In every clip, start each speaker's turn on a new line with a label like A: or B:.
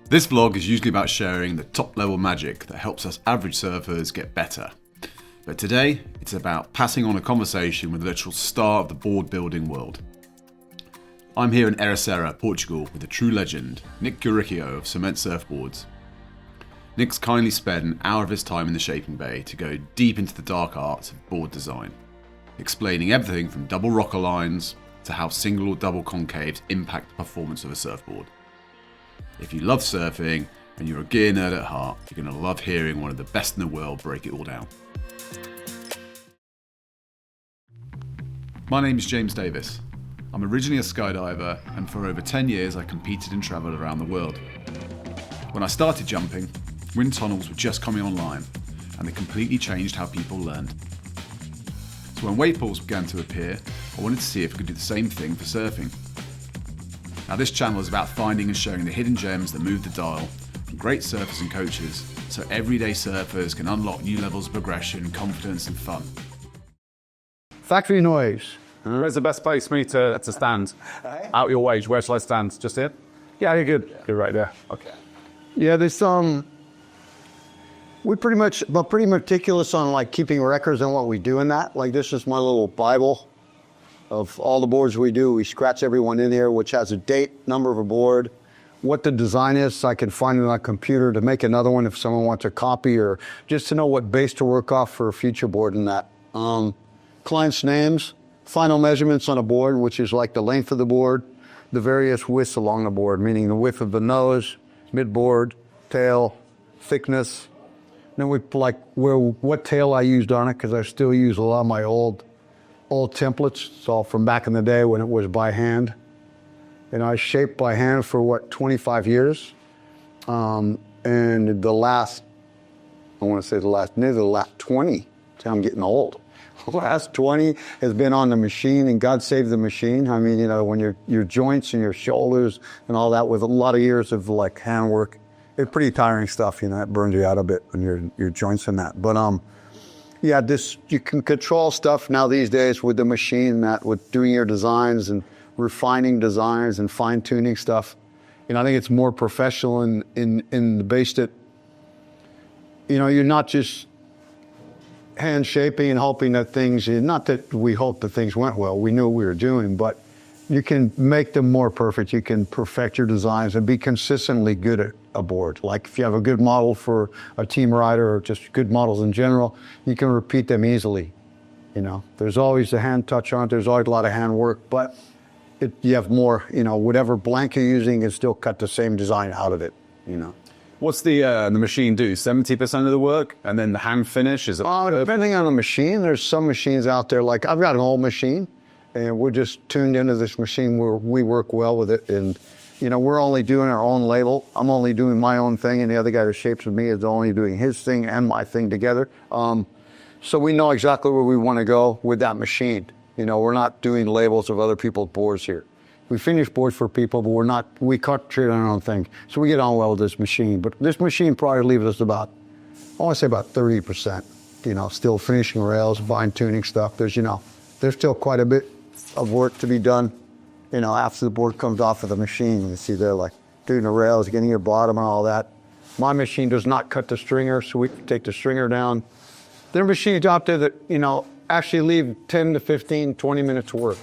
A: This vlog is usually about sharing the top level magic that helps us average surfers get better. But today, it's about passing on a conversation with the literal star of the board building world. I'm here in Ericeira, Portugal, with a true legend, Nich Uricchio of Semente Surfboards. Nick's kindly spent an hour of his time in the shaping bay to go deep into the dark arts of board design, explaining everything from double rocker lines to how single or double concaves impact the performance of a surfboard. If you love surfing and you're a gear nerd at heart, you're going to love hearing one of the best in the world break it all down. My name is James Davis. I'm originally a skydiver, and for over 10 years I competed and travelled around the world. When I started jumping, wind tunnels were just coming online, and they completely changed how people learned. So when wave pools began to appear, I wanted to see if we could do the same thing for surfing. Now this channel is about finding and showing the hidden gems that move the dial from great surfers and coaches, so everyday surfers can unlock new levels of progression, confidence and fun.
B: Factory noise.
C: Where's the best place for me to stand? Out your way. Where shall I stand? Just here?
B: Yeah, you're good.
C: You're right there. Okay.
B: Yeah, there's we're pretty meticulous on like keeping records and what we do in that. Like this is my little Bible of all the boards we do. We scratch everyone in here, which has a date, number of a board, what the design is, so I can find it on a computer to make another one if someone wants a copy, or just to know what base to work off for a future board and that. Clients' names, final measurements on a board, which is like the length of the board, the various widths along the board, meaning the width of the nose, mid-board, tail, thickness. Then we like what tail I used on it, because I still use a lot of my old templates. It's all from back in the day when it was by hand. And I shaped by hand for 25 years. And nearly the last 20, I'm getting old. The last 20 has been on the machine, and God save the machine. I mean, you know, when your joints and your shoulders and all that, with a lot of years of like handwork, it's pretty tiring stuff, you know, it burns you out a bit when your joints and that. But yeah, you can control stuff now these days with the machine, that with doing your designs and refining designs and fine tuning stuff. You know, I think it's more professional in the base that, you know, you're not just hand shaping and hoping that things, not that we hope that things went well, we knew what we were doing, but you can make them more perfect. You can perfect your designs and be consistently good at a board. Like if you have a good model for a team rider or just good models in general, you can repeat them easily. You know, there's always a hand touch on it. There's always a lot of hand work, but you have more, you know, whatever blank you're using can still cut the same design out of it, you know.
C: What's the machine do? 70% of the work, and then the hand finish is.
B: Depending on the machine, there's some machines out there. Like I've got an old machine, and we're just tuned into this machine where we work well with it. And you know, we're only doing our own label. I'm only doing my own thing, and the other guy that shapes with me is only doing his thing and my thing together. So we know exactly where we want to go with that machine. You know, we're not doing labels of other people's boards here. We finish boards for people, but we concentrate on our own thing. So we get on well with this machine. But this machine probably leaves us about 30%, you know, still finishing rails, fine tuning stuff. There's still quite a bit of work to be done, you know, after the board comes off of the machine. You see they're like doing the rails, getting your bottom and all that. My machine does not cut the stringer, so we can take the stringer down. There are machines out there that, you know, actually leave 10 to 15, 20 minutes work.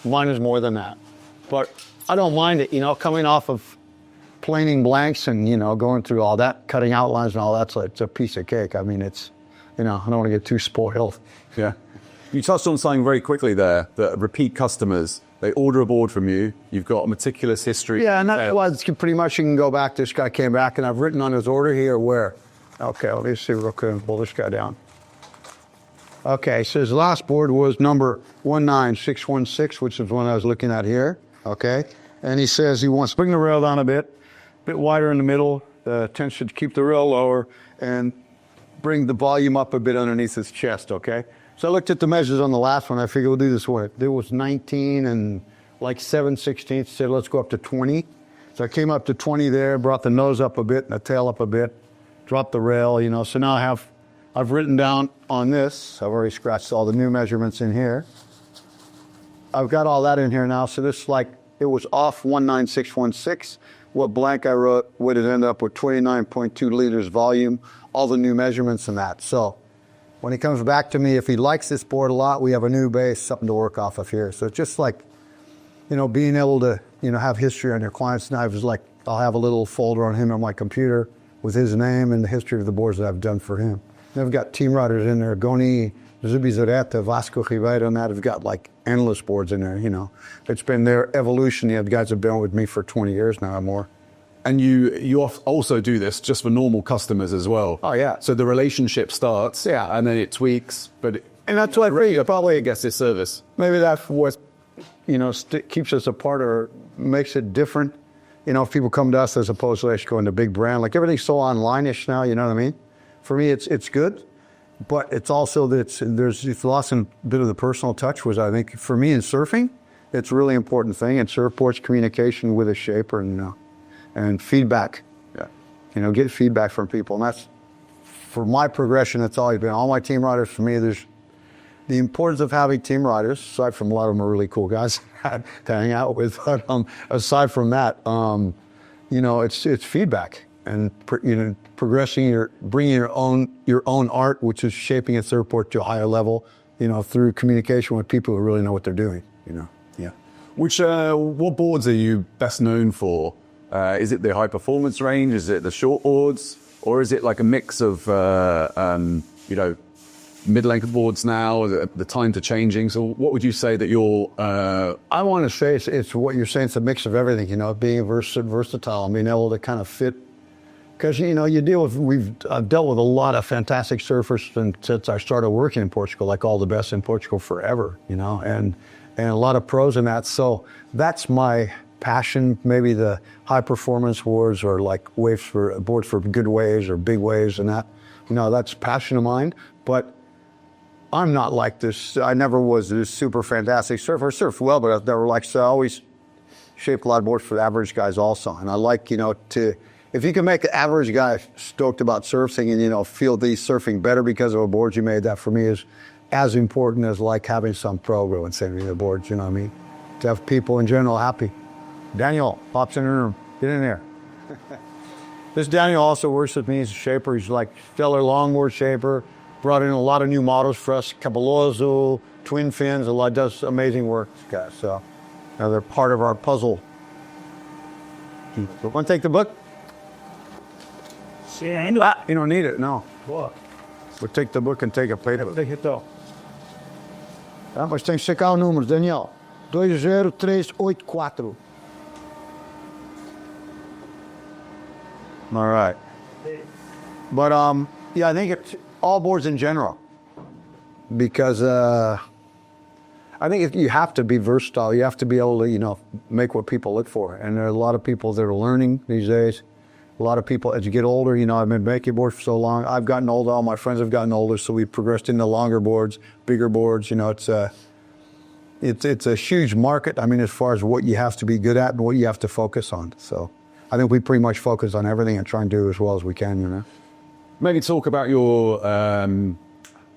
B: Mine is more than that. But I don't mind it, you know, coming off of planing blanks and, you know, going through all that, cutting outlines and all that, so it's a piece of cake. I mean, it's, you know, I don't want to get too spoiled.
C: Yeah. You touched on something very quickly there, that repeat customers, they order a board from you, you've got a meticulous history.
B: Yeah, and that's why it's pretty much you can go back. This guy came back, and I've written on his order here where. Okay, let me see real quick and pull this guy down. Okay, so his last board was number 19616, which is the one I was looking at here. Okay, and he says he wants to bring the rail down a bit wider in the middle, tension to keep the rail lower, and bring the volume up a bit underneath his chest, okay? So I looked at the measures on the last one. I figured we'll do this one. There was 19 and like 7/16. Said, let's go up to 20. So I came up to 20 there, brought the nose up a bit and the tail up a bit, dropped the rail, you know. So now I've written down on this, I've already scratched all the new measurements in here. I've got all that in here now, so this like It was off 19616. What blank I wrote would have ended up with 29.2 liters volume, all the new measurements and that. So when he comes back to me, if he likes this board a lot, we have a new base, something to work off of here. So it's just like, being able to, have history on your client's knives. Like, I'll have a little folder on him on my computer with his name and the history of the boards that I've done for him. And I've got team riders in there, Goni, Zubizarreta, Vasco Ribeiro, and that have got like endless boards in there, It's been their evolution. The guys have been with me for 20 years now or more.
C: And you also do this just for normal customers as well.
B: Oh, yeah.
C: So the relationship starts, and then it tweaks,
B: and that's what I think probably,
C: I guess, this service.
B: Maybe that's what, keeps us apart or makes it different. If people come to us as opposed to actually going to big brand, like everything's so online-ish now, you know what I mean? For me, it's good, but it's also that it's lost a bit of the personal touch, which I think for me in surfing, it's a really important thing. And surfboards, communication with a shaper and feedback.
C: Yeah.
B: Get feedback from people. And that's, for my progression, that's always been. All my team riders, for me, there's the importance of having team riders, aside from a lot of them are really cool guys to hang out with. But aside from that, it's feedback and progressing bringing your own art, which is shaping a surfboard to a higher level, through communication with people who really know what they're doing.
C: Yeah. What boards are you best known for? Is it the high performance range? Is it the short boards? Or is it like a mix of, mid-length boards now, the times are changing? So what would you say that you're...
B: I want to say it's what you're saying. It's a mix of everything, being versatile and being able to kind of fit. Because, I've dealt with a lot of fantastic surfers since I started working in Portugal, like all the best in Portugal forever, and a lot of pros in that. So that's my passion, maybe the high performance boards or like boards for good waves or big waves and that. That's passion of mine. But I'm not like this. I never was this super fantastic surfer. I surf well, but I've never I always shaped a lot of boards for the average guys also. And I like, if you can make the average guy stoked about surfing and, feel that he's surfing better because of a board you made, that for me is as important as like having some pro go and send me the boards, you know what I mean? To have people in general happy. Daniel pops in the room. Get in there. This Daniel also works with me as a shaper. He's like stellar longboard shaper. Brought in a lot of new models for us. Cabeloso, twin fins, does amazing work, guys. So they're part of our puzzle. You want to take the book? You don't need it, no.
D: Boa.
B: We'll take the book and take a plate of it.
D: Deixa então.
B: Tá, mas tem que checar os números, Daniel. 20384. All right. But I think it's all boards in general, because I think you have to be versatile. You have to be able to, make what people look for. And there are a lot of people that are learning these days. A lot of people, as you get older, I've been making boards for so long. I've gotten older. All my friends have gotten older, so we've progressed into longer boards, bigger boards. It's a huge market. I mean, as far as what you have to be good at and what you have to focus on. So I think we pretty much focus on everything and try and do as well as we can,
C: Maybe talk about your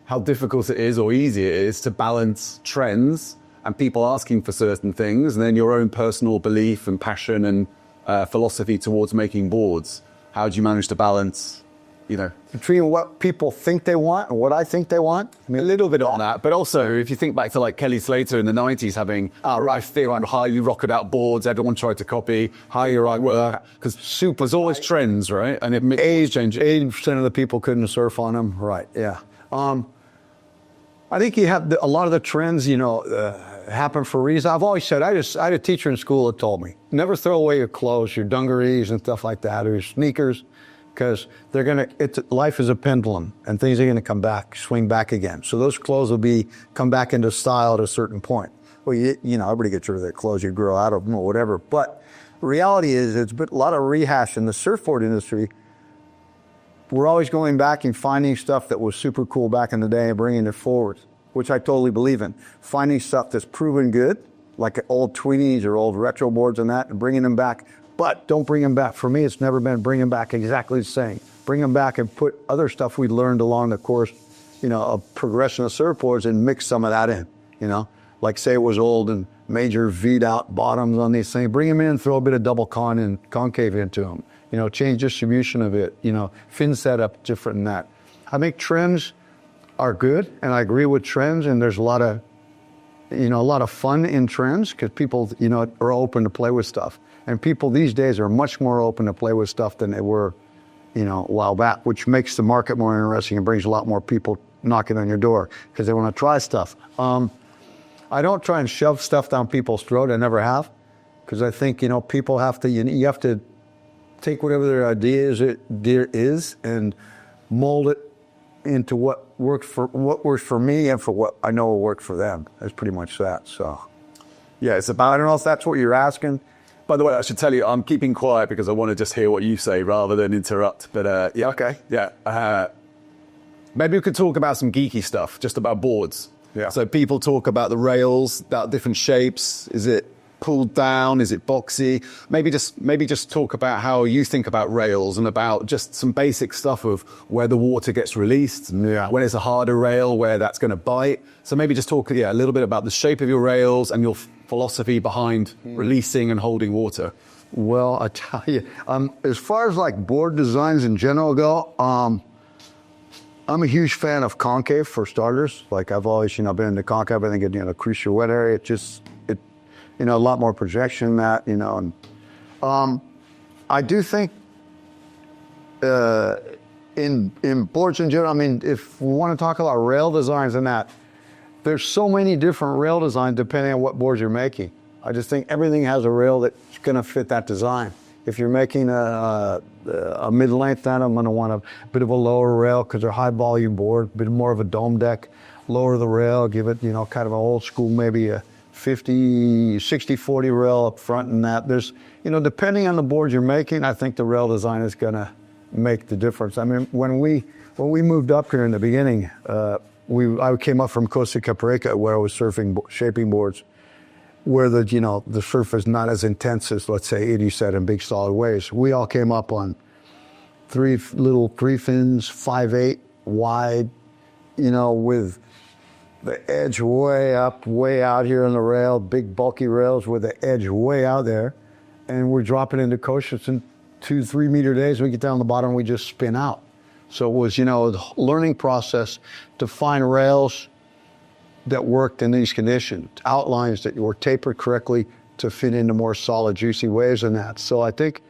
C: how difficult it is or easy it is to balance trends and people asking for certain things, and then your own personal belief and passion and philosophy towards making boards. How do you manage to balance,
B: between what people think they want and what I think they want?
C: I mean, a little bit on that, but also if you think back to like Kelly Slater in the 90s having highly rocketed out boards, everyone tried to copy, because there's always trends, right? And it changes.
B: 80% of the people couldn't surf on them, right, yeah. I think you have a lot of the trends, happen for a reason. I've always said, I had a teacher in school that told me, never throw away your clothes, your dungarees and stuff like that, or your sneakers, because life is a pendulum and things are gonna come back, swing back again. So those clothes will come back into style at a certain point. Well, everybody gets rid of their clothes, you grow out of them or whatever. But the reality is, it's been a lot of rehash in the surfboard industry. We're always going back and finding stuff that was super cool back in the day and bringing it forward, which I totally believe in. Finding stuff that's proven good, like old Tweenies or old retro boards and that, and bringing them back. But don't bring them back. For me, it's never been bring them back exactly the same. Bring them back and put other stuff we learned along the course, of progression of surfboards and mix some of that in, Like say it was old and major V'd out bottoms on these things. Bring them in, throw a bit of double concave into them. You know, change distribution of it. You know, fin setup different than that. I think trends are good, and I agree with trends. And there's a lot of fun in trends because people, you know, are open to play with stuff. And people these days are much more open to play with stuff than they were, you know, a while back, which makes the market more interesting and brings a lot more people knocking on your door because they want to try stuff. I don't try and shove stuff down people's throat. I never have, because I think, you know, people have to, you have to take whatever their idea is and mold it into what works for me and for what I know will work for them. That's pretty much that. So,
C: yeah, it's about, I don't know if that's what you're asking. By the way, I should tell you, I'm keeping quiet because I want to just hear what you say rather than interrupt. But yeah,
B: okay.
C: Yeah. Maybe we could talk about some geeky stuff, just about boards.
B: Yeah.
C: So people talk about the rails, about different shapes. Is it pulled down? Is it boxy? Maybe just talk about how you think about rails and about just some basic stuff of where the water gets released, when it's a harder rail, where that's going to bite. So maybe just talk a little bit about the shape of your rails and your philosophy behind releasing and holding water.
B: Well, I tell you, as far as like board designs in general go, I'm a huge fan of concave for starters. Like I've always, been into concave. I think it, increase your wet area. A lot more projection than that, and I do think in boards in general, I mean, if we want to talk about rail designs and that, there's so many different rail designs depending on what boards you're making. I just think everything has a rail that's going to fit that design. If you're making a mid-length on them, I'm going to want a bit of a lower rail because they're high volume board, a bit more of a dome deck, lower the rail, give it, kind of an old school, maybe a 50, 60, 40 rail up front and that. There's, depending on the board you're making, I think the rail design is going to make the difference. I mean, when we moved up here in the beginning, I came up from Costa Caparica where I was shaping boards, where the surf is not as intense as, let's say, Edie said, in big solid waves. We all came up on three fins, 5/8 wide, with the edge way up, way out here on the rail, big bulky rails with the edge way out there. And we're dropping into coasters in 2-3 meter days. We get down the bottom, we just spin out. So it was, a learning process to find rails that worked in these conditions, outlines that were tapered correctly to fit into more solid, juicy waves and that. So I think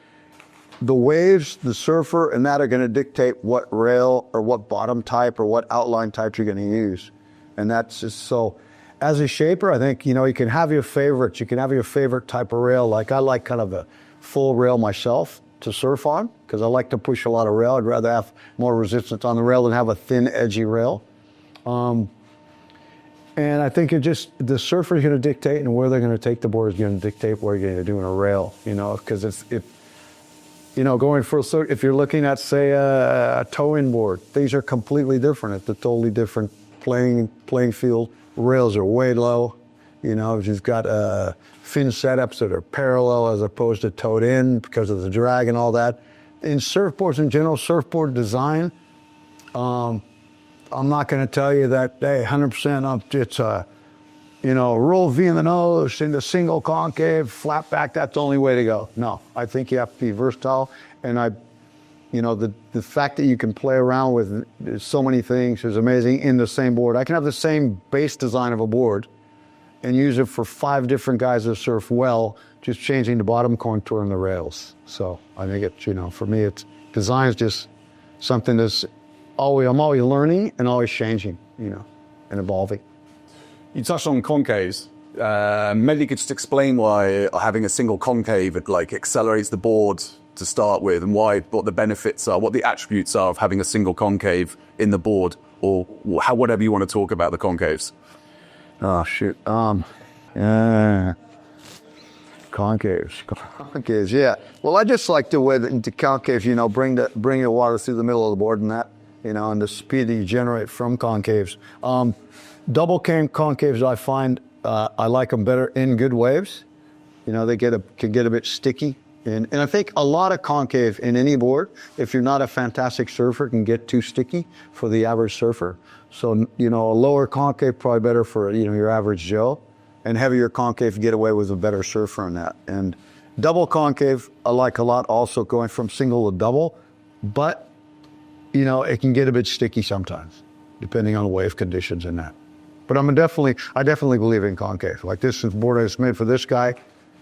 B: the waves, the surfer, and that are going to dictate what rail or what bottom type or what outline type you're going to use. And that's just so. As a shaper, I think, you can have your favorites. You can have your favorite type of rail. Like I like kind of a full rail myself to surf on because I like to push a lot of rail. I'd rather have more resistance on the rail than have a thin, edgy rail. And I think the surfer is going to dictate, and where they're going to take the board is going to dictate where you're going to do in a rail, because if you're looking at, say, a tow-in board, these are completely different. It's a totally different playing field. Rails are way low. You've got fin setups that are parallel as opposed to towed in because of the drag and all that. In surfboards in general, surfboard design, I'm not going to tell you that, hey, 100% up, it's a, roll V in the nose, into single concave, flat back, that's the only way to go. No, I think you have to be versatile. And the fact that you can play around with so many things is amazing in the same board. I can have the same base design of a board and use it for 5 different guys that surf well, just changing the bottom contour and the rails. So I think it's, for me, design is just something that's I'm always learning and always changing, and evolving.
C: You touched on concaves. Maybe you could just explain why having a single concave accelerates the board to start with, and what the benefits are, what the attributes are of having a single concave in the board, or whatever you want to talk about the concaves.
B: Oh shoot. Concaves, yeah. Well, I just like the way that into concaves, bring your water through the middle of the board and that, and the speed that you generate from concaves. Double cam concaves, I find I like them better in good waves. They can get a bit sticky. And I think a lot of concave in any board, if you're not a fantastic surfer, can get too sticky for the average surfer. So, a lower concave probably better for, your average Joe. And heavier concave, you get away with a better surfer on that. And double concave, I like a lot also going from single to double, but it can get a bit sticky sometimes, depending on the wave conditions and that. But I definitely believe in concave. Like this board is made for this guy.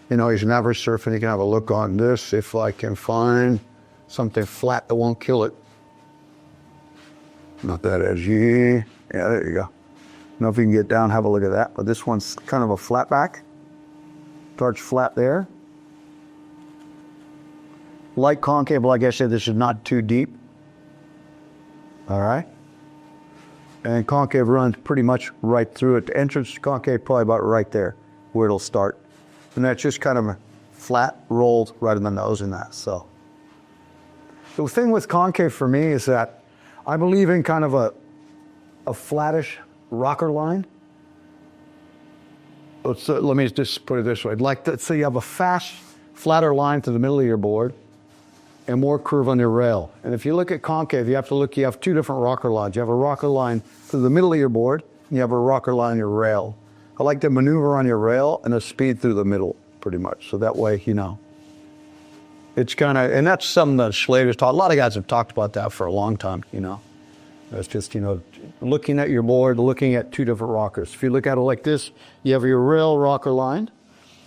B: He's an average surfer, and he can have a look on this if I can find something flat that won't kill it. Not that edgy. Yeah, there you go. I don't know if you can get down, have a look at that. But this one's kind of a flat back. Starts flat there. Light concave, like I said, this is not too deep. All right. And concave runs pretty much right through it. The entrance concave probably about right there where it'll start. And that's just kind of flat, rolled right in the nose in that. So the thing with concave for me is that I believe in kind of a flattish rocker line. Let me just put it this way. So you have a fast, flatter line to the middle of your board and more curve on your rail. And if you look at concave, you have two different rocker lines. You have a rocker line to the middle of your board, and you have a rocker line on your rail. I like to maneuver on your rail and a speed through the middle, pretty much. So that way, it's kind of, and that's something that Schlater's taught. A lot of guys have talked about that for a long time, It's just, looking at your board, looking at two different rockers. If you look at it like this, you have your rail rocker line,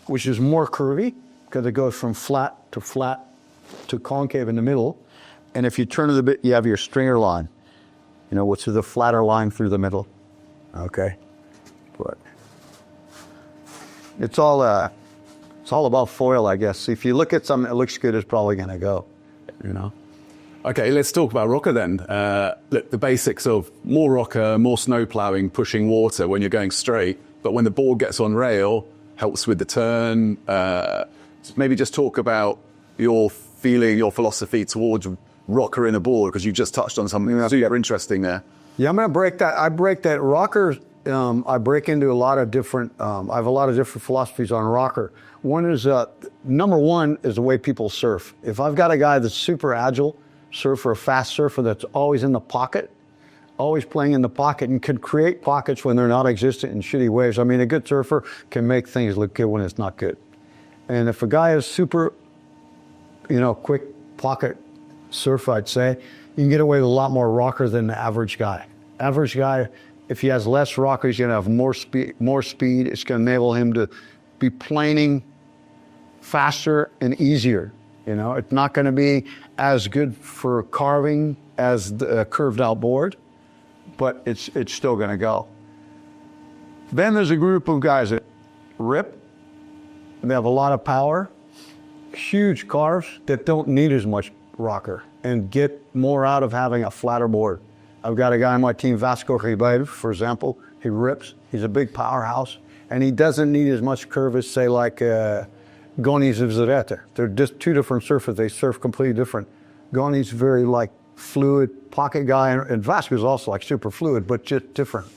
B: which is more curvy because it goes from flat to concave in the middle. And if you turn it a bit, you have your stringer line, which is a flatter line through the middle. Okay. But it's all about foil, I guess. If you look at something that looks good, it's probably going to go,
C: Okay, let's talk about rocker then. Look, the basics of more rocker, more snow plowing, pushing water when you're going straight, but when the board gets on rail, helps with the turn. Maybe just talk about your feeling, your philosophy towards rocker in a board, because you just touched on something super interesting there.
B: Yeah, I'm going to break that. I break that rocker. I break into a lot of different, I have a lot of different philosophies on rocker. One is, number one is the way people surf. If I've got a guy that's super agile, surfer, a fast surfer that's always in the pocket, always playing in the pocket and can create pockets when they're not existent in shitty waves. I mean, a good surfer can make things look good when it's not good. And if a guy is super, quick pocket surf, I'd say, you can get away with a lot more rocker than the average guy. Average guy, if he has less rocker, he's going to have more speed. It's going to enable him to be planing faster and easier. It's not going to be as good for carving as the curved out board, but it's still going to go. Then there's a group of guys that rip, and they have a lot of power, huge carves that don't need as much rocker and get more out of having a flatter board. I've got a guy on my team, Vasco Ribeiro, for example. He rips. He's a big powerhouse, and he doesn't need as much curve as, say, like Gonis of Zereta. They're just two different surfers. They surf completely different. Gonis very fluid pocket guy, and Vasco's also super fluid, but just different.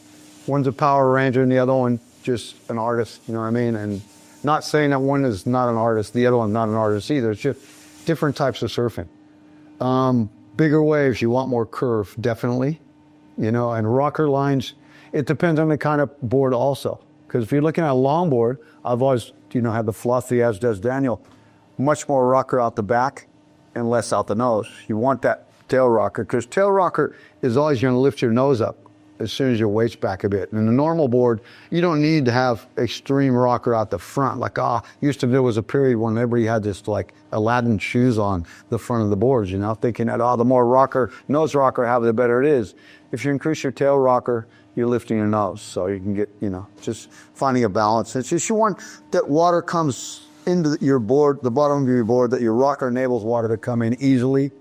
B: One's a power ranger, and the other one just an artist. You know what I mean? And not saying that one is not an artist, the other one's not an artist either. It's just different types of surfing. Bigger waves, you want more curve, definitely. And rocker lines, it depends on the kind of board also. Because if you're looking at a longboard, I've always, had the philosophy, as does Daniel, much more rocker out the back and less out the nose. You want that tail rocker, because tail rocker is always going to lift your nose up as soon as your weight's back a bit. In a normal board, you don't need to have extreme rocker out the front. There was a period when everybody had this Aladdin shoes on the front of the boards, thinking that, the more rocker, nose rocker I have, the better it is. If you increase your tail rocker, you're lifting your nose. So you can get, just finding a balance. It's just you want that water comes into your board, the bottom of your board, that your rocker enables water to come in easily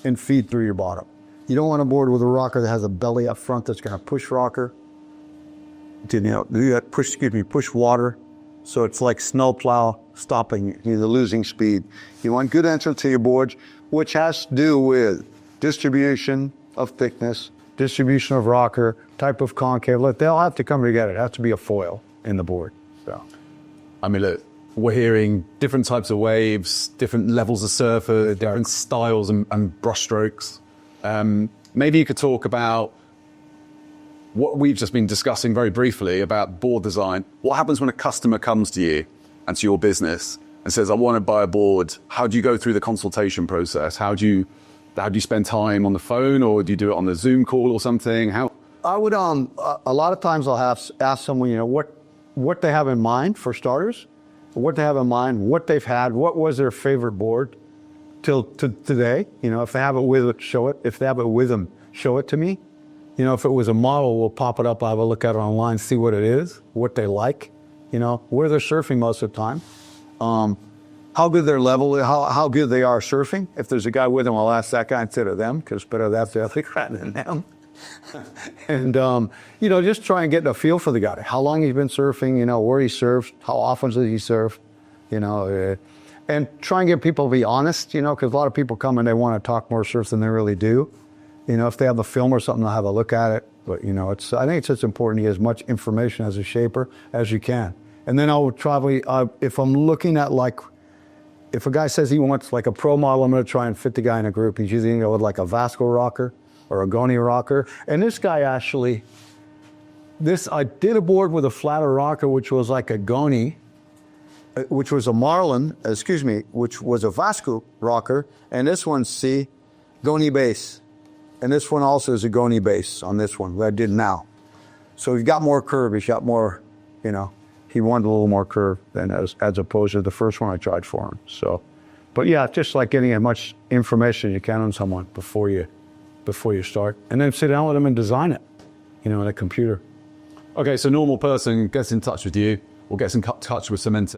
B: and feed through your bottom. You don't want a board with a rocker that has a belly up front that's going to push rocker. Push water. So it's like snowplow stopping, you're losing speed. You want good entrance to your boards, which has to do with distribution of thickness, distribution of rocker, type of concave. Look, they all have to come together. It has to be a foil in the board. So,
C: look, we're hearing different types of waves, different levels of surfer, different styles and brush strokes. Maybe you could talk about what we've just been discussing very briefly about board design, what happens when a customer comes to you and to your business and says, I want to buy a board? How do you go through the consultation process? How do you spend time on the phone, or do you do it on the Zoom call or something? How?
B: I would, a lot of times I'll ask someone, you know, what they have in mind for starters, what they have in mind, what they've had, what was their favorite board till today. You know, if they have it with it, show it. If they have it with them, show it to me. You know, if it was a model, we'll pop it up, I'll have a look at it online, see what it is, what they like, you know, where they're surfing most of the time. How good their level is, how good they are surfing. If there's a guy with them, I'll ask that guy instead of them, because better that's the other guy than them. And, you know, just try and get a feel for the guy. How long he's been surfing, you know, where he surfs, how often does he surf, you know, and try and get people to be honest, you know, because a lot of people come and they want to talk more surf than they really do. You know, if they have the film or something, I'll have a look at it. But, you know, I think it's just important to get as much information as a shaper as you can. And then I would probably, if I'm looking at like, if a guy says he wants like a pro model, I'm going to try and fit the guy in a group. He's usually going to go with like a Vasco rocker or a Goni rocker. And this guy actually, I did a board with a flatter rocker, which was like a Goni, which was a Marlin, which was a Vasco rocker. And this one's, Goni base. And this one also is a Goni base on this one that I did now. So he's got more curve. He's got more, you know, he wanted a little more curve than as opposed to the first one I tried for him. So, but yeah, just like getting as much information as you can on someone before you start, and then sit down with them and design it, you know, on a computer.
C: Okay, so normal person gets in touch with you or gets in touch with Semente.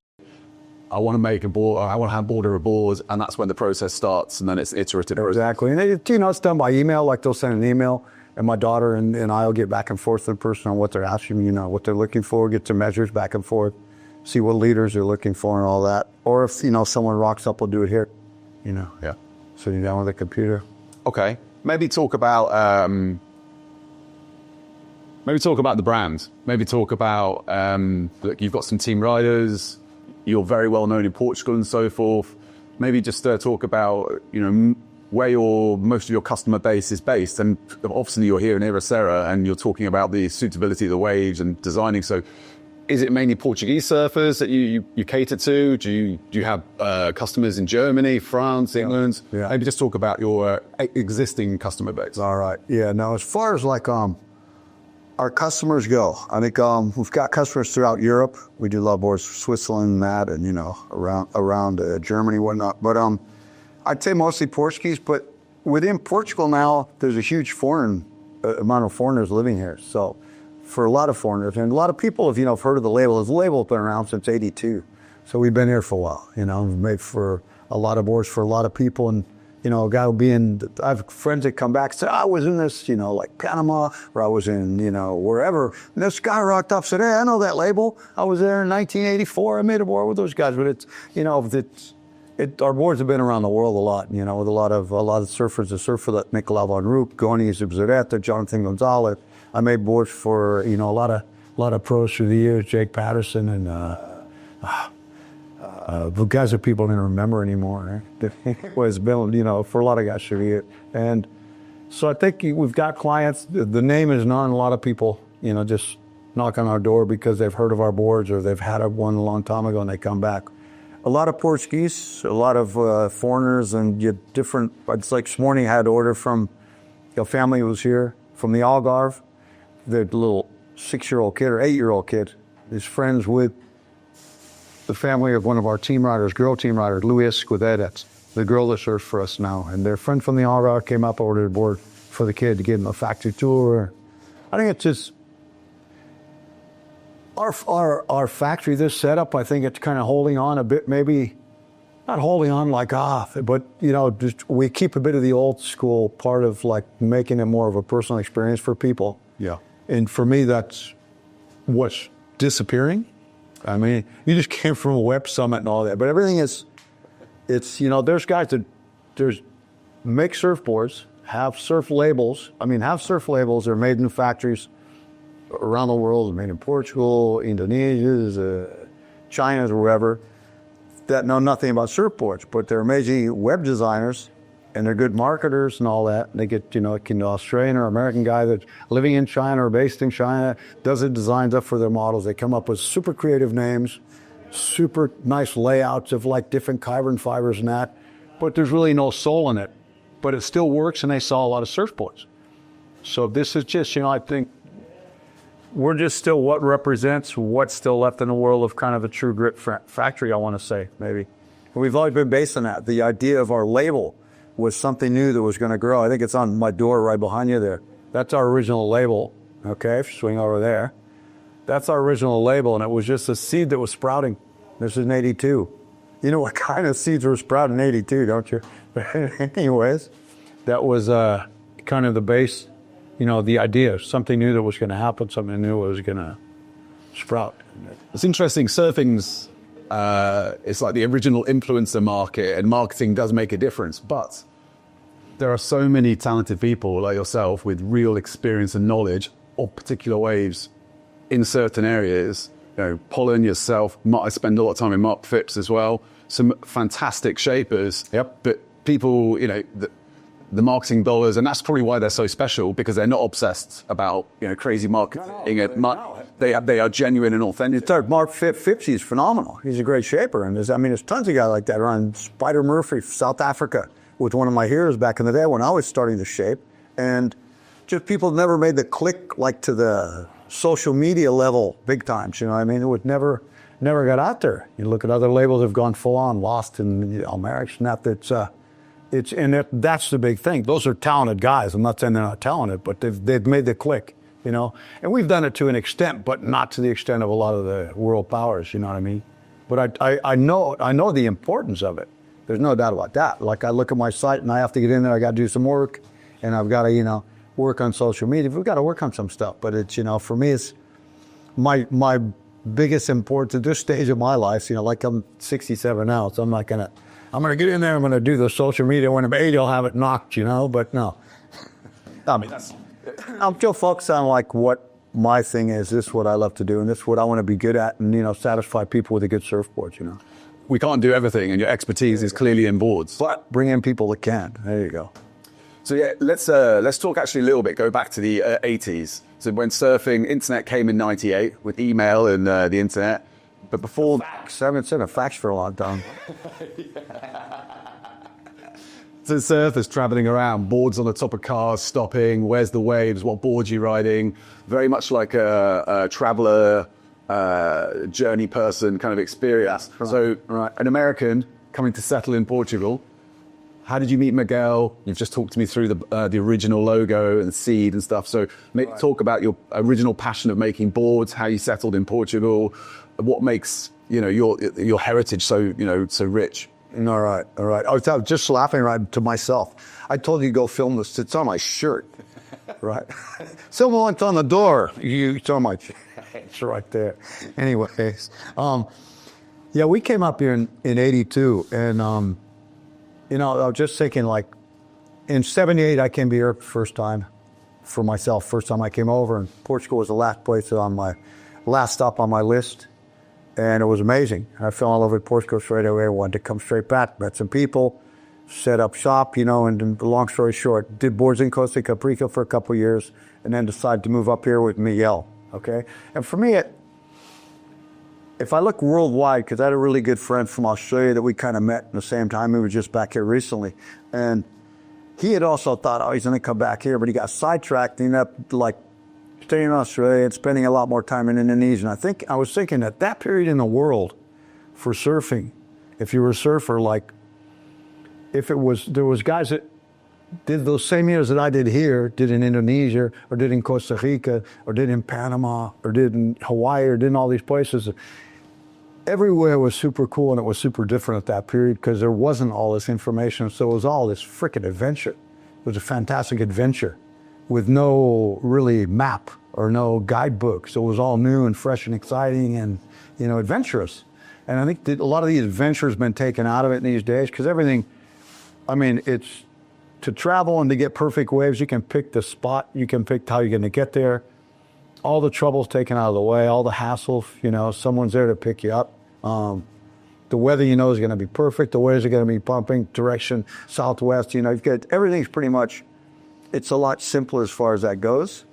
C: I want to make a board, or I want to order a board, and that's when the process starts, and then it's iterative.
B: Exactly, and you know, it's done by email. Like they'll send an email, and my daughter and I'll get back and forth with the person on what they're asking, you know, what they're looking for, get some measures back and forth, see what leaders they're looking for and all that. Or if, you know, someone rocks up, we'll do it here, you know.
C: Yeah.
B: Sitting down with a computer.
C: Okay, maybe talk about the brand. Maybe talk about look, you've got some team riders. You're very well known in Portugal and so forth. Maybe just talk about, you know, where most of your customer base is based. And obviously you're here in Ericeira and you're talking about the suitability of the waves and designing. So is it mainly Portuguese surfers that you cater to? Do you have customers in Germany, France, England?
B: Yeah.
C: Maybe just talk about your existing customer base.
B: All right. Yeah, now as far as like our customers go, I think we've got customers throughout Europe. We do love boards for Switzerland, that, and, you know, around Germany, whatnot. But I'd say mostly Portuguese. But within Portugal now, there's a huge amount of foreigners living here. So for a lot of foreigners, and a lot of people have, you know, heard of the label. The label has been around since '82. So we've been here for a while. You know, we've made for a lot of boards for a lot of people. And, you know, a guy will be I have friends that come back and say, I was in this, you know, like Panama, or I was in, you know, wherever. And this guy rocked up and said, hey, I know that label. I was there in 1984. I made a board with those guys. But it's, you know, our boards have been around the world a lot, you know, with a lot of surfers. The surfer that Nicolau Van Roop, Goni Zubzareta, Jonathan Gonzalez. I made boards for, you know, a lot of pros through the years, Jake Patterson and the guys that people didn't remember anymore. It was been, you know, for a lot of guys through the year. And so I think we've got clients. The name is known. A lot of people, you know, just knock on our door because they've heard of our boards or they've had one a long time ago and they come back. A lot of Portuguese, a lot of foreigners, and different. It's like this morning I had an order from a family who was here from the Algarve. The little 6-year-old kid or 8-year-old kid is friends with the family of one of our team riders, girl team riders, Luis Guedes, the girl that surfs for us now. And their friend from the Algarve came up, ordered a board for the kid to give him a factory tour. I think it's just our factory, this setup, I think it's kind of holding on a bit, maybe not holding on like but, you know, just we keep a bit of the old school part of like making it more of a personal experience for people.
C: Yeah.
B: And for me, that's what's disappearing. I mean, you just came from a web summit and all that, but everything it's, you know, there's guys that make surfboards, have surf labels. They're made in factories around the world, made in Portugal, Indonesia, China, or wherever, that know nothing about surfboards, but they're amazing web designers and they're good marketers and all that. And they get, like an Australian or American guy that's living in China or based in China, does the designs up for their models. They come up with super creative names, super nice layouts of like different carbon fibers and that, but there's really no soul in it. But it still works, and they sell a lot of surfboards. So this is just, I think we're just still what represents what's still left in the world of kind of a true grit factory, I want to say, maybe. We've always been based on that. The idea of our label was something new that was going to grow. I think it's on my door right behind you there. That's our original label, okay? If you swing over there. That's our original label, and it was just a seed that was sprouting. This is in 82. You know what kind of seeds were sprouting in 82, don't you? Anyways, that was kind of the base, the idea. Something new that was going to happen, something new was going to sprout.
C: It's interesting. Surfing's it's like the original influencer market, and marketing does make a difference. But there are so many talented people like yourself with real experience and knowledge of particular waves in certain areas. Pollen, yourself, I spend a lot of time in Mark Phipps as well. Some fantastic shapers.
B: Yep.
C: But people, the marketing dollars, and that's probably why they're so special, because they're not obsessed about, crazy marketing. They are genuine and authentic.
B: Mark Phipps, he's phenomenal. He's a great shaper. And there's tons of guys like that around. Spider Murphy, South Africa, was one of my heroes back in the day when I was starting to shape. And just people never made the click like to the social media level big times, It would never got out there. You look at other labels that have gone full on, Lost and Almeric, that's the big thing. Those are talented guys. I'm not saying they're not talented, but they've made the click, And we've done it to an extent, but not to the extent of a lot of the world powers, you know what I mean? But I know the importance of it. There's no doubt about that. Like I look at my site and I have to get in there. I got to do some work, and I've got to work on social media. We've got to work on some stuff. But it's for me, it's my biggest importance at this stage of my life. Like I'm 67 now, so I'm gonna get in there. I'm gonna do the social media. When I'm 80, I'll have it knocked. But no. I mean, I'm still focused on like what my thing is. This is what I love to do, and this is what I want to be good at, and satisfy people with a good surfboard.
C: We can't do everything, and your expertise is clearly in boards.
B: But bring in people that can. There you go.
C: So yeah, let's talk actually a little bit. Go back to the 80s. So when surfing, internet came in '98 with email and the internet. But before
B: fax, I haven't sent a fax for a long time.
C: So surfers traveling around, boards on the top of cars, stopping. Where's the waves? What board you riding? Very much like a traveler, journey person kind of experience.
B: Right.
C: So an American coming to settle in Portugal. How did you meet Miguel? You've just talked to me through the original logo and seed and stuff. So talk about your original passion of making boards, how you settled in Portugal, what makes your heritage so rich.
B: All right. I was just laughing right to myself. I told you to go film this. It's on my shirt, right? Someone's on the door. It's on my. It's right there. Anyways, we came up here in '82, and I was just thinking, like, in '78, I came here first time for myself. First time I came over, and Portugal was the last place on my last stop on my list. And it was amazing. I fell in love with Portugal straight away. I wanted to come straight back, met some people, set up shop, and long story short, did boards in Costa Rica for a couple of years, and then decided to move up here with Miguel, okay? And for me, if I look worldwide, because I had a really good friend from Australia that we kind of met at the same time. He was just back here recently. And he had also thought, he's going to come back here, but he got sidetracked and ended up, staying in Australia and spending a lot more time in Indonesia. And I was thinking at that period in the world for surfing, if you were a surfer, there was guys that did those same years that I did here, did in Indonesia, or did in Costa Rica, or did in Panama, or did in Hawaii, or did in all these places. Everywhere was super cool, and it was super different at that period because there wasn't all this information. So it was all this freaking adventure. It was a fantastic adventure with no really map or no guidebook. So it was all new and fresh and exciting and, adventurous. And I think a lot of the adventure has been taken out of it these days because everything, it's to travel and to get perfect waves, you can pick the spot, you can pick how you're going to get there. All the trouble's taken out of the way, all the hassle, someone's there to pick you up. The weather, you know, is going to be perfect. The waves are going to be pumping direction southwest. You know, you've got everything's pretty much. It's a lot simpler as far as that goes,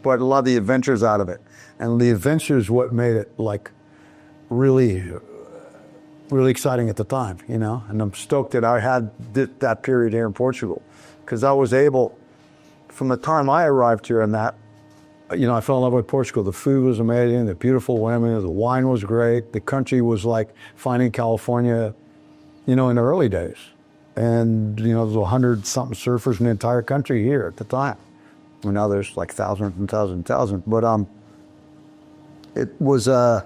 B: but a lot of the adventures out of it, and the adventure is what made it like really, really exciting at the time. You know, and I'm stoked that I had that period here in Portugal, because I was able, from the time I arrived here and that. You know, I fell in love with Portugal. The food was amazing, the beautiful women, the wine was great. The country was like finding California, you know, in the early days. And, you know, there's 100-something surfers in the entire country here at the time. And now there's like thousands and thousands and thousands. But it was, it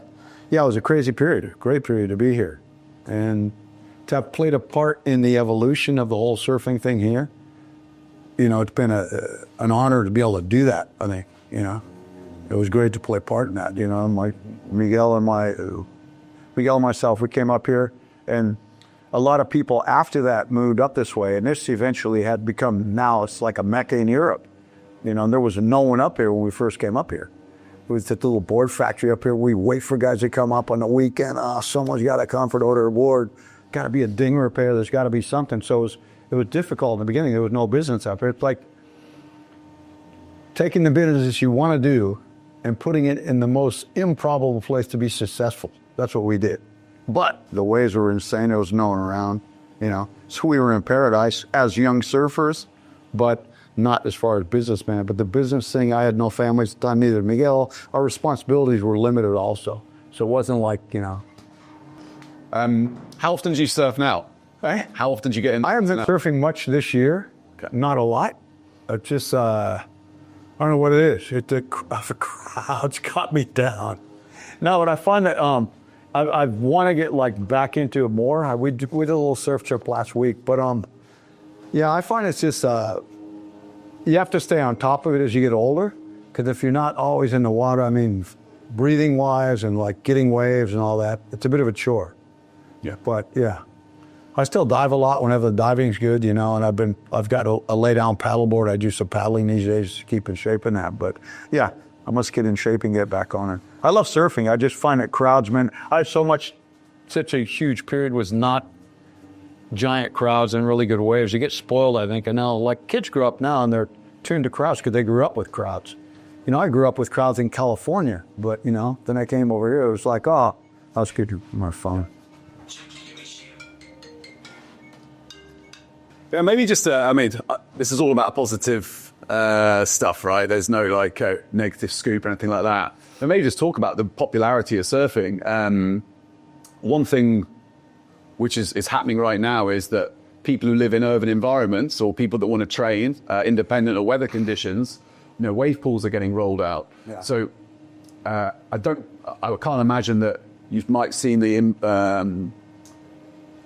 B: was a crazy period, a great period to be here. And to have played a part in the evolution of the whole surfing thing here, you know, it's been an honor to be able to do that, I think. You know, it was great to play part in that. You know, Miguel and myself, we came up here, and a lot of people after that moved up this way, and this eventually had become, now it's like a Mecca in Europe. You know, and there was no one up here when we first came up here. It was that little board factory up here. We wait for guys to come up on the weekend. Someone's got a comfort order board. Got to be a ding repair. There's got to be something. So it was difficult in the beginning. There was no business up here. It's like taking the business you want to do and putting it in the most improbable place to be successful. That's what we did. But the waves were insane. There was no one around, you know. So we were in paradise as young surfers, but not as far as businessmen. But the business thing, I had no family at the time, neither did Miguel. Our responsibilities were limited also. So it wasn't like, you know.
C: How often do you surf now?
B: Eh?
C: How often do you get in?
B: I haven't been surfing much this year. Okay. Not a lot. It's just, I don't know what it is. The crowds got me down. No, but I find that I want to get like back into it more. We did a little surf trip last week, but yeah, I find it's just you have to stay on top of it as you get older, because if you're not always in the water, I mean, breathing wise and like getting waves and all that, it's a bit of a chore.
C: Yeah.
B: But yeah. I still dive a lot whenever the diving's good, you know, and I've got a lay-down paddleboard. I do some paddling these days to keep in shape in that. But yeah, I must get in shape and get back on it. I love surfing. I just find that crowds, man, such a huge period was not giant crowds and really good waves. You get spoiled, I think. And now, like, kids grow up now and they're tuned to crowds because they grew up with crowds. You know, I grew up with crowds in California, but, you know, then I came over here. It was like, oh, I was good with my phone.
C: Yeah, maybe just, this is all about positive stuff, right? There's no like negative scoop or anything like that. But maybe just talk about the popularity of surfing. One thing which is happening right now is that people who live in urban environments or people that want to train independent of weather conditions, you know, wave pools are getting rolled out. Yeah. So I can't imagine that you might see the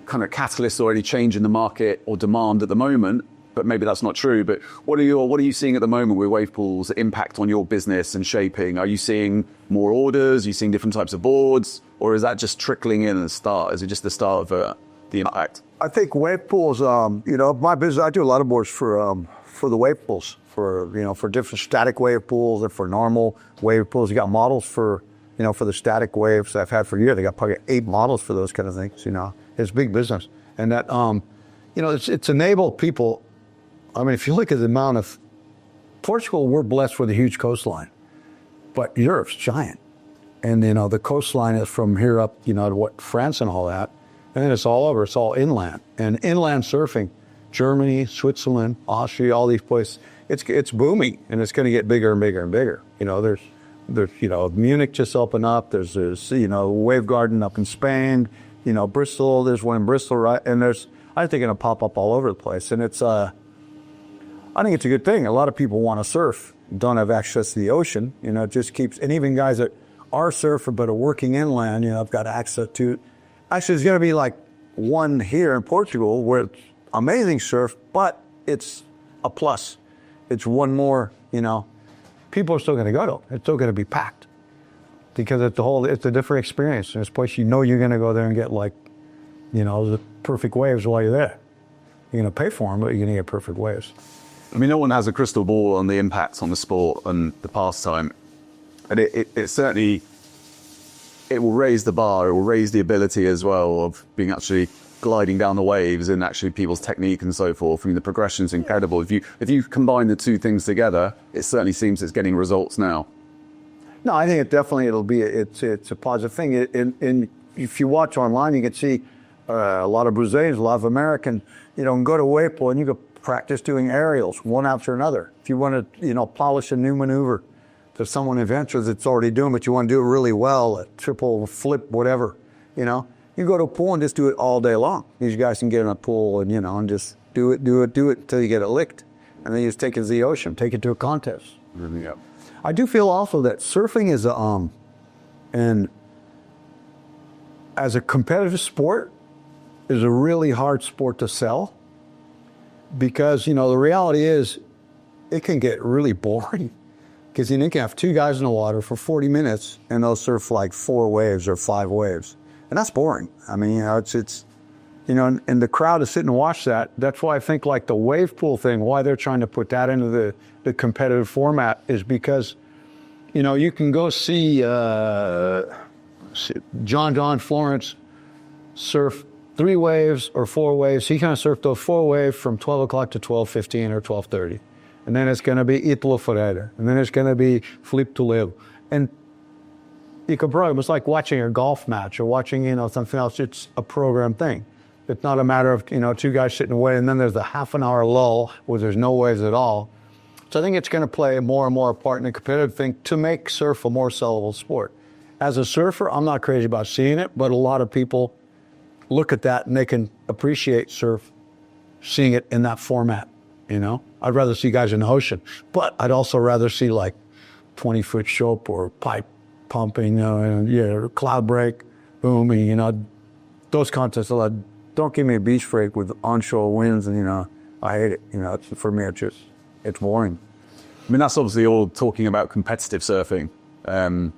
C: kind of catalyst or any change in the market or demand at the moment, but maybe that's not true. But what are you seeing at the moment with wave pools impact on your business and shaping? Are you seeing more orders? Are you seeing different types of boards? Or is that just trickling in at the start? Is it just the start of the impact?
B: I think wave pools, you know, my business, I do a lot of boards for the wave pools, for different static wave pools and for normal wave pools. You got models for the static waves I've had for years. They got probably 8 models for those kind of things, you know. It's big business. And that, you know, it's enabled people. I mean, if you look at the amount of Portugal, we're blessed with a huge coastline, but Europe's giant. And, you know, the coastline is from here up, you know, to France and all that. And then it's all over. It's all inland. And inland surfing, Germany, Switzerland, Austria, all these places, it's booming, and it's going to get bigger and bigger and bigger. You know, there's, you know, Munich just opened up. There's, you know, Wave Garden up in Spain. You know, Bristol, there's one in Bristol, right? And I think they're going to pop up all over the place. And I think it's a good thing. A lot of people want to surf, don't have access to the ocean. You know, it just keeps, and even guys that are surfers but are working inland, you know, have got access to. Actually, there's going to be like one here in Portugal where it's amazing surf, but it's a plus. It's one more, you know, people are still going to go to. It's still going to be packed. Because it's a different experience. It's a place you know you're going to go there and get, like, you know, the perfect waves while you're there. You're going to pay for them, but you're going to get perfect waves.
C: I mean, no one has a crystal ball on the impacts on the sport and the pastime. And it certainly it will raise the bar. It will raise the ability as well of being actually gliding down the waves and actually people's technique and so forth. I mean, the progression's incredible. If you combine the two things together, it certainly seems it's getting results now.
B: No, I think it's a positive thing. If you watch online, you can see a lot of Brazilians, a lot of Americans, can go to wave pool and you can practice doing aerials one after another. If you want to, polish a new maneuver that someone invents that's already doing, but you want to do it really well, a triple flip, whatever, you go to a pool and just do it all day long. These guys can get in a pool and, and just do it until you get it licked. And then you just take it to the ocean, take it to a contest.
C: Yeah.
B: I do feel also that surfing is and as a competitive sport, is a really hard sport to sell because, the reality is it can get really boring because you can have two guys in the water for 40 minutes and they'll surf like 4 waves or 5 waves. And that's boring. I mean, it's and the crowd is sitting and watch that. That's why I think like the wave pool thing, why they're trying to put that into the competitive format is because, you can go see John Florence surf 3 waves or 4 waves. He kind of surfed those 4 waves from 12 o'clock to 12:15 or 12:30. And then it's going to be Ítalo Ferreira. And then it's going to be Felipe Toledo. And you could probably, it's like watching a golf match or watching, something else. It's a program thing. It's not a matter of, 2 guys sitting away and then there's a half an hour lull where there's no waves at all. So I think it's going to play more and more a part in the competitive thing to make surf a more sellable sport. As a surfer, I'm not crazy about seeing it, but a lot of people look at that and they can appreciate surf, seeing it in that format, I'd rather see guys in the ocean, but I'd also rather see like 20-foot choke or pipe pumping, cloud break, booming, those contests. Don't give me a beach break with onshore winds and, I hate it. For me, it's boring.
C: I mean, that's obviously all talking about competitive surfing. Everyone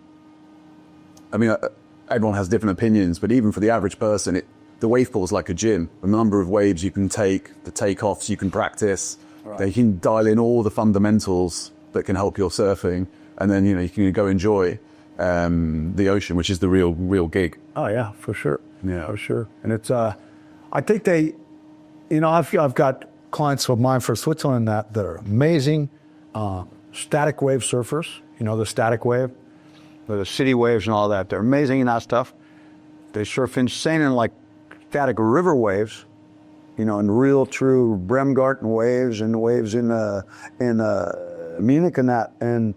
C: has different opinions, but even for the average person, the wave pool is like a gym. The number of waves you can take, the takeoffs you can practice, right. They can dial in all the fundamentals that can help your surfing, and then you can go enjoy the ocean, which is the real gig.
B: Oh yeah, for sure. Yeah, for sure. And it's I think they, I've got clients of mine for Switzerland that are amazing static wave surfers. The static wave, the city waves and all that. They're amazing in that stuff. They surf insane in like static river waves, and real true Bremgarten waves and waves in Munich and that, and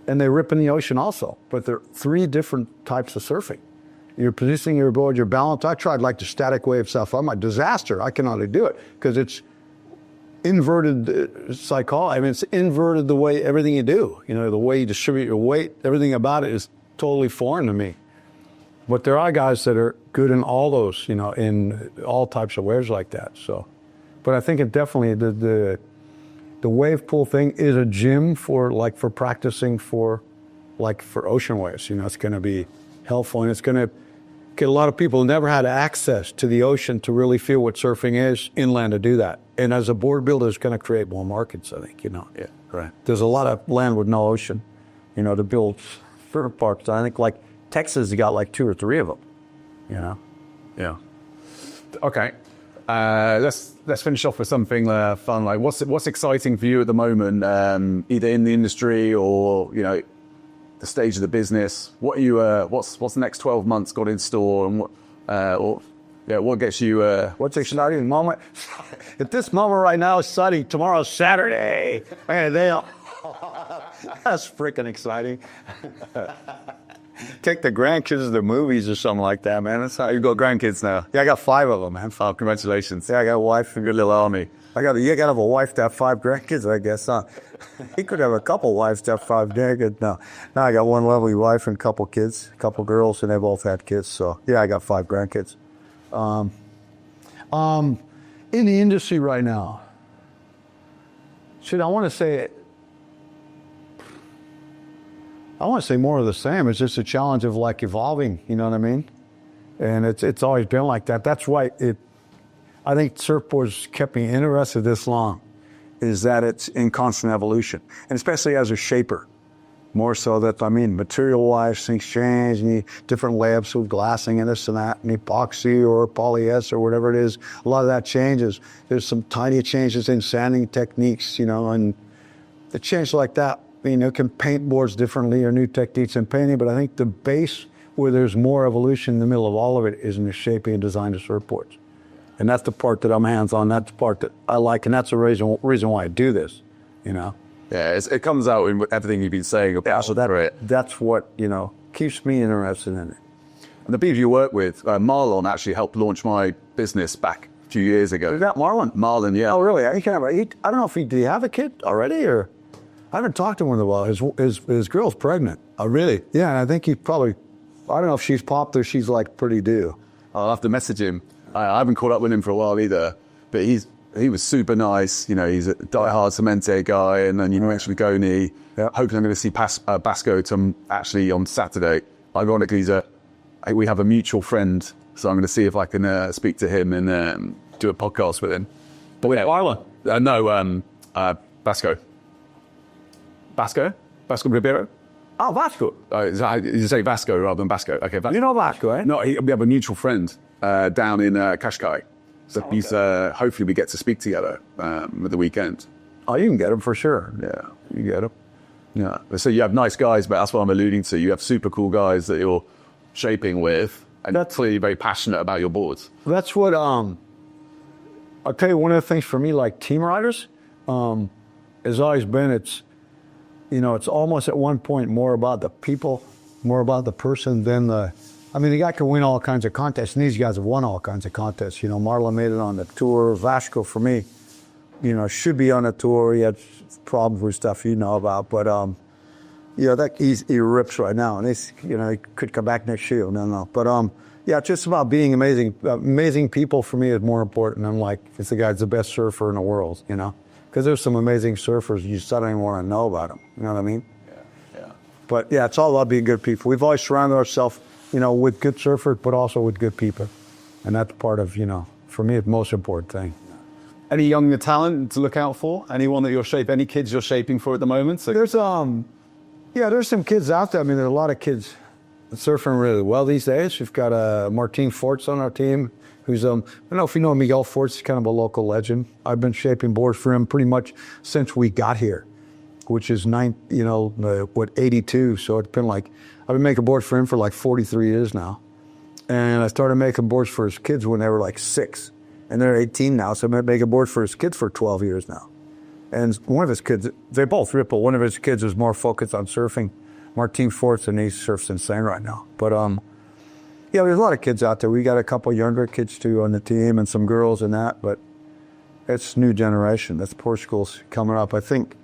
B: they rip in the ocean also. But they're 3 different types of surfing. You're positioning your board, your balance. I tried like the static wave stuff. I'm a disaster. I can hardly do it because it's inverted psychology. I mean, it's inverted the way everything you do. The way you distribute your weight, everything about it is totally foreign to me. But there are guys that are good in all those, in all types of waves like that. So, but I think it definitely the wave pool thing is a gym for practicing for ocean waves. It's going to be helpful and it's going to get a lot of people who never had access to the ocean to really feel what surfing is inland to do that. And as a board builder, it's going to create more markets, I think.
C: Yeah, right.
B: There's a lot of land with no ocean, to build surf parks. I think Texas has got 2 or 3 of them,
C: Yeah. Okay. Let's finish off with something fun. Like what's exciting for you at the moment, either in the industry or the stage of the business? What are you? What's the next 12 months got in store, and what gets you?
B: What's exciting moment? At this moment right now, it's sunny. Tomorrow's Saturday. Man, that's freaking exciting. Take the grandkids to the movies or something like that, man. That's how you go grandkids now. Yeah, I got 5 of them, man.
C: Oh, congratulations.
B: Yeah, I got a wife and a good little army. You got to have a wife to have 5 grandkids, I guess, huh? He could have a couple wives to have 5 grandkids. No, I got one lovely wife and a couple kids, a couple girls, and they both had kids. So, yeah, I got 5 grandkids. In the industry right now, I want to say more of the same. It's just a challenge of evolving, you know what I mean? And it's always been like that. That's why I think surfboards kept me interested this long, is that it's in constant evolution. And especially as a shaper, More so that, I mean, material-wise, things change, and different layups with glassing and this and that, and epoxy or polyester or whatever it is. A lot of that changes. There's some tiny changes in sanding techniques, you know, and the change like that, you know, can paint boards differently or new techniques in painting, but I think the base where there's more evolution in the middle of all of it is in the shaping and design of surfboards. And that's the part that I'm hands-on, that's the part that I like, and that's the reason why I do this, you know.
C: Yeah, it comes out in everything you've been saying about
B: Yeah, so that's what, you know, keeps me interested in it.
C: And the people you work with, Marlon actually helped launch my business back a few years ago.
B: Is that Marlon?
C: Marlon, yeah.
B: Oh, really? I don't know if did he have a kid already, or I haven't talked to him in a while. His girl's pregnant.
C: Oh, really?
B: Yeah, and I think he probably, I don't know if she's popped or she's like pretty due.
C: I'll have to message him. I haven't caught up with him for a while either, but he was super nice. You know, he's a diehard Semente guy, and then, you know, actually Goni.
B: Yeah.
C: Hoping I'm going to see Basco actually on Saturday. Ironically, we have a mutual friend, so I'm going to see if I can speak to him and do a podcast with him.
B: But wait, Marlon?
C: No, Basco. Basco Ribeiro?
B: Oh, Vasco.
C: You say Vasco rather than Basco. Okay, Vasco.
B: You know Vasco, eh?
C: No, we have a mutual friend down in Qashqai. So he's hopefully we get to speak together at the weekend.
B: Oh, you can get him for sure.
C: Yeah, you get him. Yeah. So you have nice guys, but that's what I'm alluding to. You have super cool guys that you're shaping with, and that's clearly very passionate about your boards.
B: That's what I'll tell you. One of the things for me, like team riders, has always been it's almost at one point more about the people, more about the person than the. I mean, the guy can win all kinds of contests, and these guys have won all kinds of contests. You know, Marlon made it on the tour. Vasco, for me, you know, should be on the tour. He had problems with stuff you know about, but yeah, he rips right now, and he's, you know, he could come back next year. No. But yeah, just about being amazing. Amazing people for me is more important. I'm like, this guy's the best surfer in the world, you know, because there's some amazing surfers you just don't even want to know about them. You know what I mean?
C: Yeah.
B: But yeah, it's all about being good people. We've always surrounded ourselves, you know, with good surfers, but also with good people. And that's part of, you know, for me, the most important thing.
C: Any young talent to look out for? Anyone that any kids you're shaping for at the moment? So
B: there's some kids out there. I mean, there's a lot of kids surfing really well these days. We've got Martin Forts on our team, who's, I don't know if you know Miguel Forts, he's kind of a local legend. I've been shaping boards for him pretty much since we got here, which is 82. So it's been like, I've been making boards for him for like 43 years now. And I started making boards for his kids when they were like 6. And they're 18 now, so I've been making boards for his kids for 12 years now. And one of his kids, they both ripple. One of his kids is more focused on surfing, Martin Forts, and he surfs insane right now. But yeah, there's a lot of kids out there. We got a couple younger kids too on the team and some girls and that, but it's new generation. That's Portugal's coming up. I think,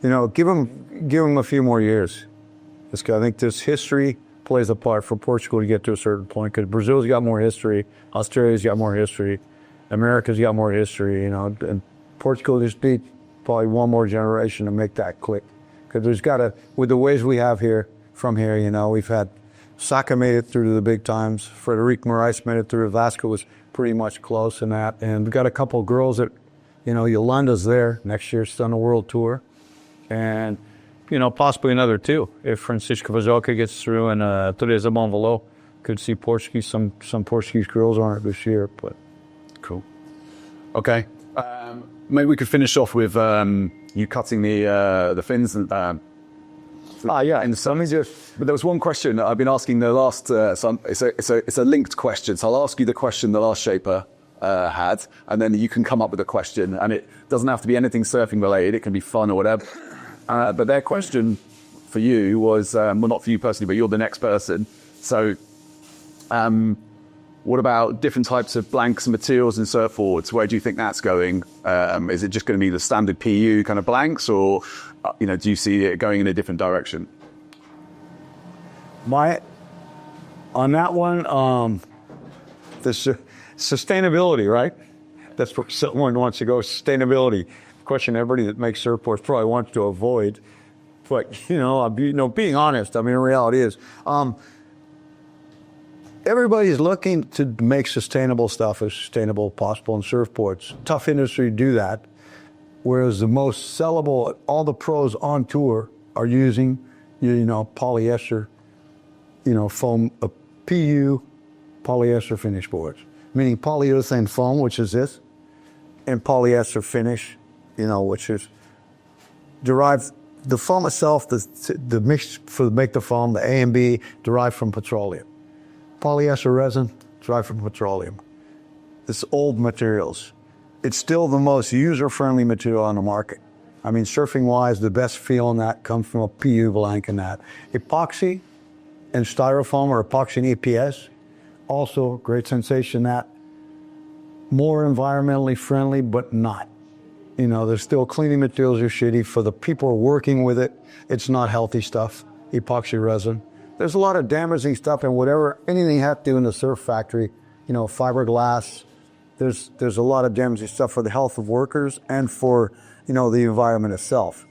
B: you know, give them a few more years. I think this history plays a part for Portugal to get to a certain point, because Brazil's got more history, Australia's got more history, America's got more history, you know, and Portugal just needs probably one more generation to make that click. Because there's got to, with the ways we have here, from here, you know, we've had Saka made it through to the big times, Frederic Moraes made it through, Vasco was pretty much close in that, and we've got a couple of girls that, you know, Yolanda's there, next year she's on a world tour, and, you know, possibly another 2. If Francisco Vazoca gets through and Teresa Bonvalot, could see some Portuguese girls on it this year, but.
C: Cool. Okay. Maybe we could finish off with you cutting the fins and.
B: Yeah. And let me just.
C: But there was one question that I've been asking the last. It's a linked question, so I'll ask you the question the last shaper had, and then you can come up with a question, and it doesn't have to be anything surfing related. It can be fun or whatever. But their question for you was, well, not for you personally, but you're the next person. So. What about different types of blanks and materials in surfboards? Where do you think that's going? Is it just going to be the standard PU kind of blanks, or you know, do you see it going in a different direction?
B: On that one, the sustainability, right? That's where someone wants to go. Sustainability. Question everybody that makes surfboards probably wants to avoid, but being honest, I mean, the reality is. Everybody's looking to make sustainable stuff as sustainable as possible in surfboards. Tough industry to do that. Whereas the most sellable, all the pros on tour are using polyester, foam, PU, polyester finish boards, meaning polyurethane foam, which is this, and polyester finish, which is derived, the foam itself, the mix for make the foam, the A and B, derived from petroleum. Polyester resin, derived from petroleum. It's old materials. It's still the most user-friendly material on the market. I mean, surfing-wise, the best feel in that comes from a PU blank in that. Epoxy and styrofoam, or epoxy and EPS, also great sensation that. More environmentally friendly, but not. There's still cleaning materials are shitty. For the people working with it, it's not healthy stuff. Epoxy resin. There's a lot of damaging stuff in anything you have to do in the surf factory, fiberglass. There's a lot of damaging stuff for the health of workers and for, the environment itself.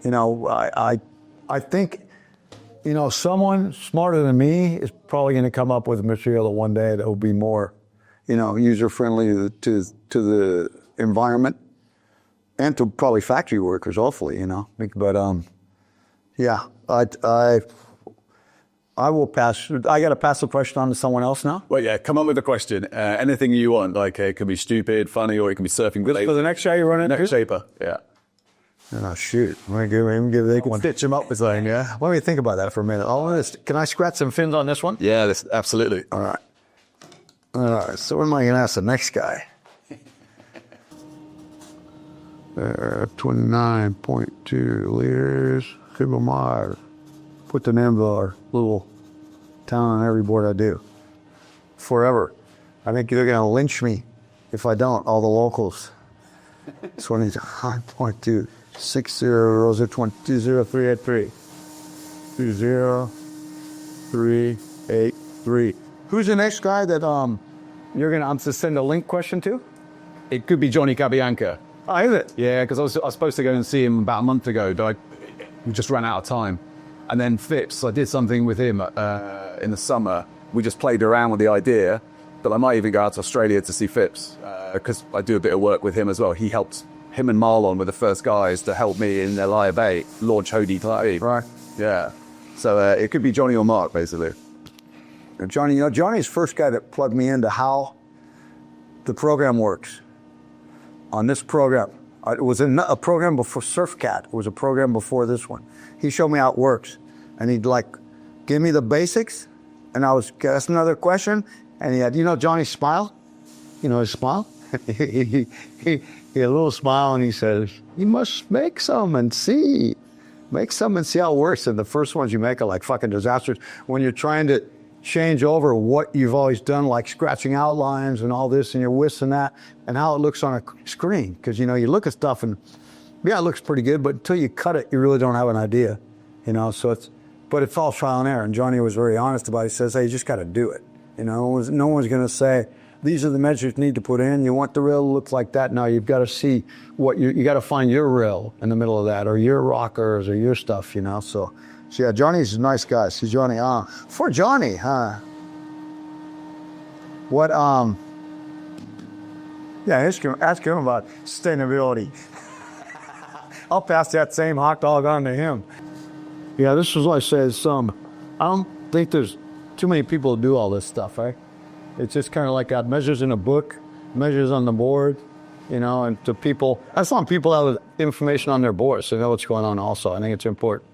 B: I think, someone smarter than me is probably going to come up with a material that one day that will be more, user-friendly to the environment and to probably factory workers, hopefully, But, yeah, I will pass. I got to pass the question on to someone else now?
C: Well, yeah, come on with the question. Anything you want, like it can be stupid, funny, or it can be surfing.
B: For the next show you run into?
C: Next shaper, yeah.
B: Oh, shoot. They can stitch him up with something, yeah? Let me think about that for a minute. Can I scratch some fins on this one?
C: Yeah, absolutely.
B: All right, so what am I going to ask the next guy? 29.2 liters. Super Mars. Put the name of our little town on every board I do. Forever. I think they're going to lynch me if I don't, all the locals. 29.2. 60 Rosa 20383. 20383. Who's the next guy that you're going to send a link question to?
C: It could be Johnny Cabianca.
B: Oh, is it?
C: Yeah, because I was supposed to go and see him about a month ago, but we just ran out of time. And then Phipps, I did something with him in the summer. We just played around with the idea, but I might even go out to Australia to see Phipps because I do a bit of work with him as well. He helped, him and Marlon were the first guys to help me in Elia Bay launch Hody Clay.
B: Right.
C: Yeah. So it could be Johnny or Mark, basically.
B: And Johnny's the first guy that plugged me into how the program works. On this program, it was a program before SurfCat. It was a program before this one. He showed me how it works, and he'd give me the basics, and I was ask another question, and he had, Johnny's smile, his smile. he had a little smile, and he says, "You must make some and see how it works." And the first ones you make are like fucking disasters when you're trying to change over what you've always done, like scratching outlines and all this, and you're whistling that, and how it looks on a screen. Because, you look at stuff and, yeah, it looks pretty good, but until you cut it, you really don't have an idea, so but it's all trial and error. And Johnny was very honest about it. He says, hey, you just got to do it. No one's going to say, these are the measures you need to put in. You want the rail to look like that. No, you've got to see what you got to find your rail in the middle of that, or your rockers, or your stuff, So yeah, Johnny's a nice guy. See, Johnny, for Johnny, what, yeah, ask him about sustainability. I'll pass that same hot dog on to him. Yeah, this is what I say. I don't think there's too many people who do all this stuff, right? It's just kind of like got measures in a book, measures on the board, and to people. I just want people to have information on their boards so they know what's going on also. I think it's important.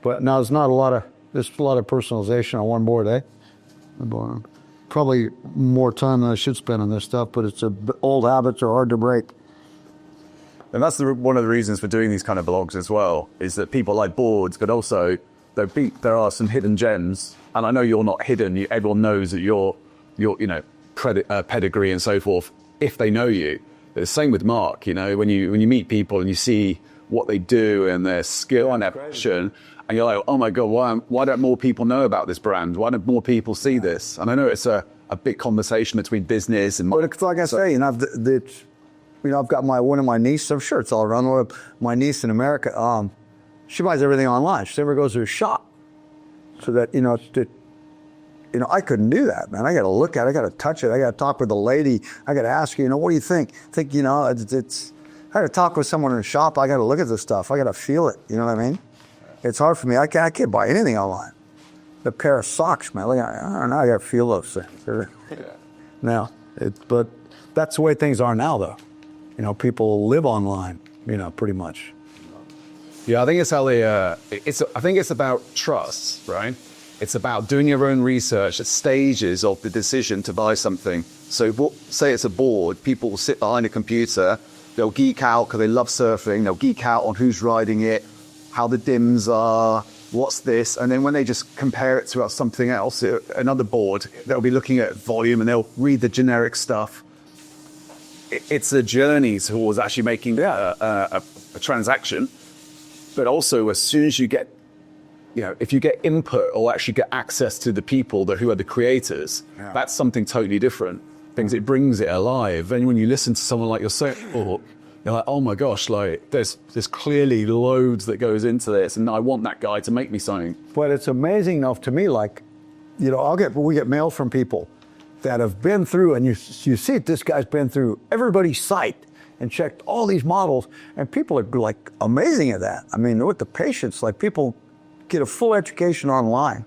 B: But now there's a lot of personalization on one board, eh? Probably more time than I should spend on this stuff, but old habits are hard to break.
C: And that's one of the reasons for doing these kind of blogs as well, is that people like boards, but also there are some hidden gems. And I know you're not hidden. Everyone knows that your pedigree and so forth, if they know you. The same with Mark, when you meet people and you see what they do and their skill and their passion, and you're like, oh my God, why don't more people know about this brand? Why don't more people see this? And I know it's a big conversation between business and...
B: But it's like I say, I've got one of my nieces, I'm sure it's all around, my niece in America, she buys everything online. She never goes to a shop. So that, I couldn't do that, man. I got to look at it, I got to touch it, I got to talk with the lady, I got to ask her, what do you think? I got to talk with someone in a shop, I got to look at this stuff, I got to feel it, you know what I mean? It's hard for me. I can't buy anything online. The pair of socks, man. Like, I don't know. I got to feel those things. Now, but that's the way things are now, though. You know, people live online. You know, pretty much.
C: Yeah, I think it's how they. I think it's about trust, right? It's about doing your own research at stages of the decision to buy something. So, say it's a board, people will sit behind a computer. They'll geek out because they love surfing. They'll geek out on who's riding it, how the dims are, what's this, and then when they just compare it to something else, another board, they'll be looking at volume and they'll read the generic stuff. It's a journey towards actually making a transaction. But also, as soon as you get, if you get input or actually get access to the people who are the creators, that's something totally different. Because it brings it alive. And when you listen to someone like yourself, you're like, oh my gosh, like there's clearly loads that goes into this, and I want that guy to make me something.
B: But it's amazing enough to me, like, we get mail from people that have been through, and you see this guy's been through everybody's site and checked all these models, and people are like amazing at that. I mean, with the patience, like people get a full education online.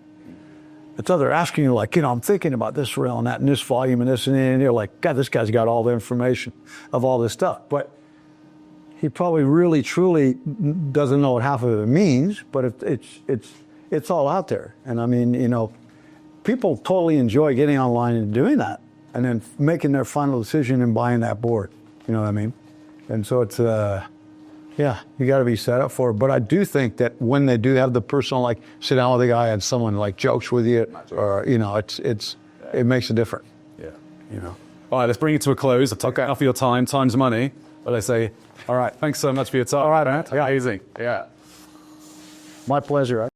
B: It's other asking you, like, I'm thinking about this rail and that and this volume and this, and you're like, God, this guy's got all the information of all this stuff. But he probably really, truly doesn't know what half of it means, but it's all out there. And I mean, people totally enjoy getting online and doing that, and then making their final decision and buying that board. You know what I mean? And so it's, you got to be set up for it. But I do think that when they do have the personal, like, sit down with a guy and someone like jokes with you, or it makes a difference.
C: Yeah. All right, let's bring it to a close. I've taken enough of your time. Time's money. But I say, all right, thanks so much for your time.
B: All right, man.
C: Amazing. Yeah.
B: My pleasure.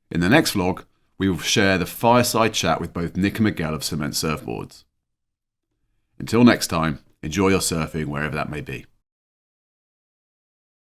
A: In the next vlog, we will share the fireside chat with both Nich and Miguel of Semente Surfboards. Until next time, enjoy your surfing wherever that may be.